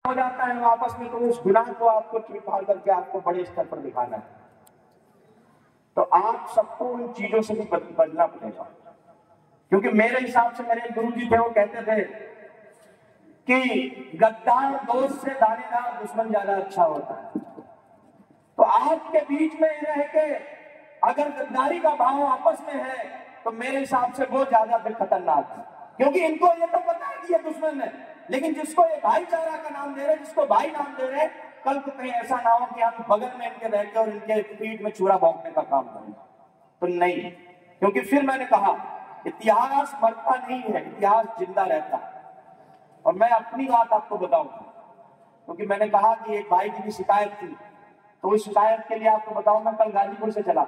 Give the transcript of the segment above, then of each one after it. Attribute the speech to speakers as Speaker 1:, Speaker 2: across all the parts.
Speaker 1: हो जाता है आपस में, तो उस गुनाह को आपको छुपा करके आपको बड़े स्तर पर दिखाना है। तो आप सबको उन चीजों से भी बचना पड़ेगा, क्योंकि मेरे हिसाब से मेरे गुरुजी थे, वो कहते थे कि गद्दार दोस्त से दानेदार दुश्मन ज्यादा अच्छा होता है। तो आपके बीच में रह के अगर गद्दारी का भाव आपस में है तो मेरे हिसाब से वो ज्यादा फिर खतरनाक है, क्योंकि इनको ये तो पता है कि ये दुश्मन है, लेकिन जिसको ये भाईचारा का नाम दे रहे, जिसको भाई नाम दे रहे, कल को कहीं ऐसा ना हो कि हम बगल में इनके रह के और इनके पीठ में छुरा भोंकने का काम करें। तो नहीं, क्योंकि फिर मैंने कहा इतिहास मरता नहीं है, इतिहास जिंदा रहता है। और मैं अपनी बात आपको बताऊंगा, क्योंकि मैंने कहा कि एक भाई की भी शिकायत थी, तो उस शिकायत के लिए आपको बताऊं, मैं कल गाजीपुर से चला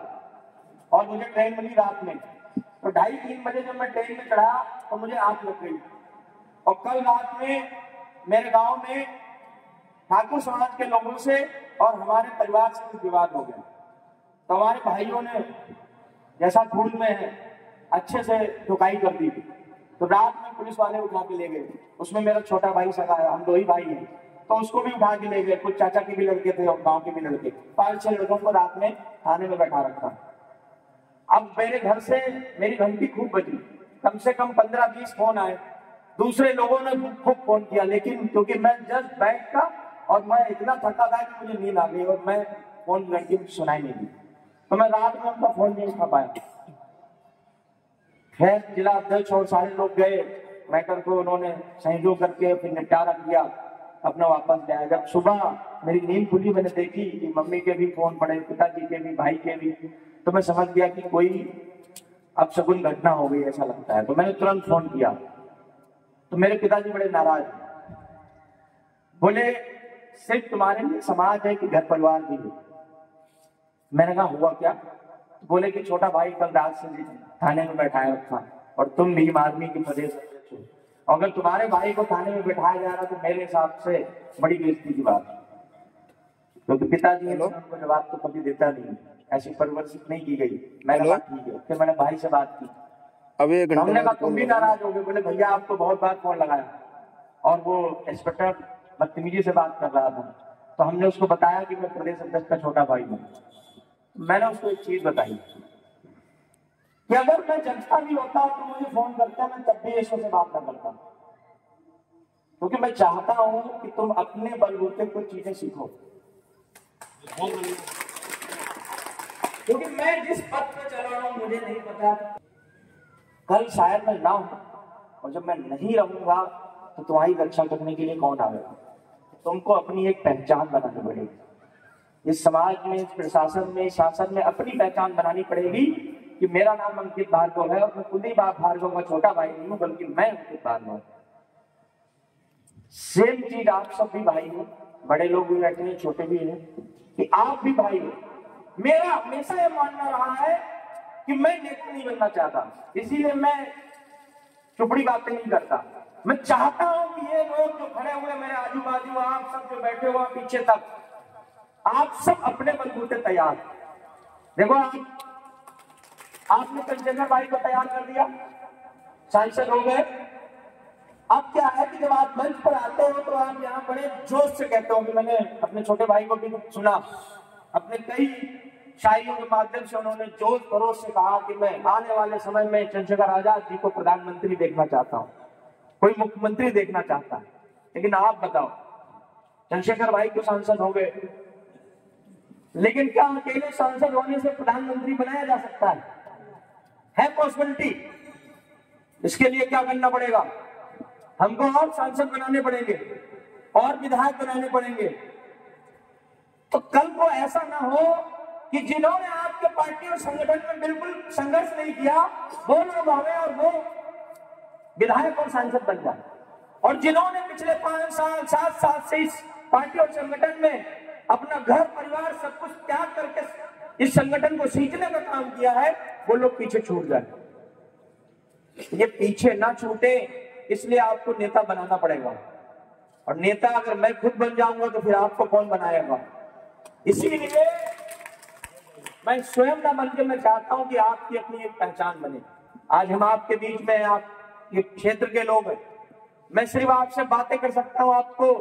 Speaker 1: और मुझे ट्रेन मिली रात में, तो 2:30-3 बजे जब मैं ट्रेन में चढ़ा तो मुझे आंख लग गई। और कल रात में मेरे गांव में ठाकुर समाज के लोगों से और हमारे परिवार से कुछ विवाद हो गया। तो हमारे भाइयों ने जैसा खून में है अच्छे से ठुकाई कर दी, तो रात में पुलिस वाले उठा के ले गए। उसमें मेरा छोटा भाई सगा है, हम 2 ही भाई हैं, तो उसको भी उठा के ले गए। कुछ चाचा के भी लड़के थे और गांव के भी लड़के, 5-6 लड़कों को रात में थाने में बैठा रखा। अब मेरे घर से मेरी घंटी खूब बजी, कम से कम 15-20 फोन आए, दूसरे लोगों ने खूब फोन किया, लेकिन क्योंकि मैं जस्ट बैठ का और मैं इतना थका था कि मुझे नींद आ गई और मैं फोन घंटी सुनाई नहीं दी, तो मैं रात में उनका फोन नहीं उठा पाया। खैर जिला अध्यक्ष और सारे लोग गए, मैटर को उन्होंने सहयोग करके फिर निपटारा किया, अपना वापस गया। जब सुबह मेरी नींद खुली, मैंने देखी कि मम्मी के भी फोन पड़े, पिताजी के भी, भाई के भी, तो मैं समझ गया कि कोई अपशगुन घटना हो गई ऐसा लगता है। तो मैंने तुरंत फोन किया, तो मेरे पिताजी बड़े नाराज, बोले सिर्फ तुम्हारे लिए समाज है कि घर परिवार भी है। मैंने कहा हुआ क्या? बोले कि छोटा भाई कल रात से थाने में बैठाया रखा और तुम भीम आर्मी के प्रदेश अध्यक्ष हो। अगर तुम्हारे भाई को थाने में बैठाया जा रहा तो मेरे हिसाब से बड़ी बेइज्जती की बात है, क्योंकि पिताजी ने उनको जवाब तो कभी देता नहीं, ऐसी परवरिश नहीं की गई। मैंने कहा ठीक है, फिर मैंने भाई से बात की। अभी हमने कहा तुम भी नाराज हो गए? बोले भैया आपको बहुत बार फोन लगाया और वो इंस्पेक्टर बदतमीजी से बात कर रहा था, तो हमने उसको बताया कि मैं प्रदेश अध्यक्ष का छोटा भाई हूँ। मैंने उसको एक चीज बताई कि अगर मैं जगता भी होता तो मुझे फोन करता, मैं तब भी ईश्वर से बात न करता, क्योंकि मैं चाहता हूं कि तुम अपने बलबूते कुछ चीजें सीखो। क्योंकि मैं जिस पथ पे चल रहा हूं मुझे नहीं पता कल शायद मैं ना हूं, और जब मैं नहीं रहूंगा तो तुम्हारी रक्षा करने के लिए कौन आएगा? तुमको अपनी एक पहचान बनानी पड़ेगी, इस समाज में, इस प्रशासन में, शासन में अपनी पहचान बनानी पड़ेगी कि मेरा नाम अंकित भार्गव है और मैं कुलदीप भार्गव का छोटा भाई नहीं हूं, बल्कि मैं अंकित भार्गव। सेम चीज आप सब भी भाई हो, बड़े लोग भी बैठे हैं, छोटे भी हैं, कि आप भी भाई हो। मेरा हमेशा यह मानना रहा है कि मैं नेता नहीं बनना चाहता, इसीलिए मैं चुपड़ी बातें नहीं करता। मैं चाहता हूं कि ये लोग जो खड़े हुए मेरे आजू बाजू, आप सब जो बैठे हुए पीछे तक, आप सब अपने बलबूते तैयार। देखो आपने चंद्रशेखर भाई को तैयार कर दिया, सांसद हो गए। अब क्या है कि जब आप मंच पर आते हो तो आप यहाँ बड़े जोश से कहते हो कि मैंने अपने छोटे भाई को भी सुना, अपने कई शायरियों के माध्यम से उन्होंने जोश खरोश से कहा कि मैं आने वाले समय में चंद्रशेखर आजाद जी को प्रधानमंत्री देखना चाहता हूँ, कोई मुख्यमंत्री देखना चाहता है। लेकिन आप बताओ, चंद्रशेखर भाई को सांसद हो गए, लेकिन क्या अकेले सांसद होने से प्रधानमंत्री बनाया जा सकता है पॉसिबिलिटी? इसके लिए क्या करना पड़ेगा? हमको और सांसद बनाने पड़ेंगे और विधायक बनाने पड़ेंगे। तो कल को ऐसा ना हो कि जिन्होंने आपके पार्टी और संगठन में बिल्कुल संघर्ष नहीं किया वो लोग आवे और वो विधायक और सांसद बन जाए, और जिन्होंने पिछले 5 साल 7 साल से इस पार्टी और संगठन में अपना घर परिवार सब कुछ त्याग करके इस संगठन को सींचने का काम किया है, वो लोग पीछे छूट जाए। ये पीछे ना छूटे, इसलिए आपको नेता बनाना पड़ेगा, और नेता अगर मैं खुद बन जाऊंगा तो फिर आपको कौन बनाएगा? इसीलिए मैं स्वयं ना बन के मैं चाहता हूं कि आपकी अपनी एक पहचान बने। आज हम आपके बीच में, आप ये क्षेत्र के लोग हैं, मैं सिर्फ आपसे बातें कर सकता हूं, आपको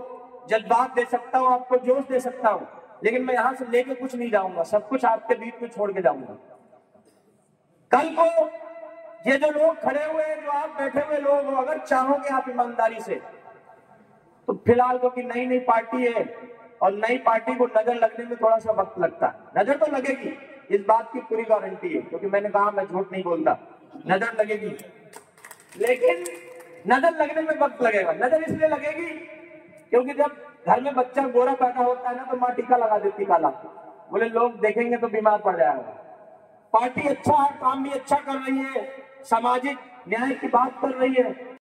Speaker 1: जज्बात दे सकता हूँ, आपको जोश दे सकता हूँ, लेकिन मैं यहां से लेके कुछ नहीं जाऊंगा, सब कुछ आपके बीच में छोड़ के जाऊंगा। कल को ये जो लोग खड़े हुए हैं, जो आप बैठे हुए लोग हो, अगर चाहोगे आप ईमानदारी से, तो फिलहाल तो कि नई नई पार्टी है और नई पार्टी को नजर लगने में थोड़ा सा वक्त लगता है। नजर तो लगेगी, इस बात की पूरी गारंटी है, क्योंकि मैंने कहा मैं झूठ नहीं बोलता, नजर लगेगी, लेकिन नजर लगने में वक्त लगेगा। नजर इसलिए लगेगी क्योंकि जब घर में बच्चा गोरा पैदा होता है ना, तो माँ टीका लगा देती काला, बोले लोग देखेंगे तो बीमार पड़ जाएगा। पार्टी अच्छा है, काम भी अच्छा कर रही है, सामाजिक न्याय की बात कर रही है,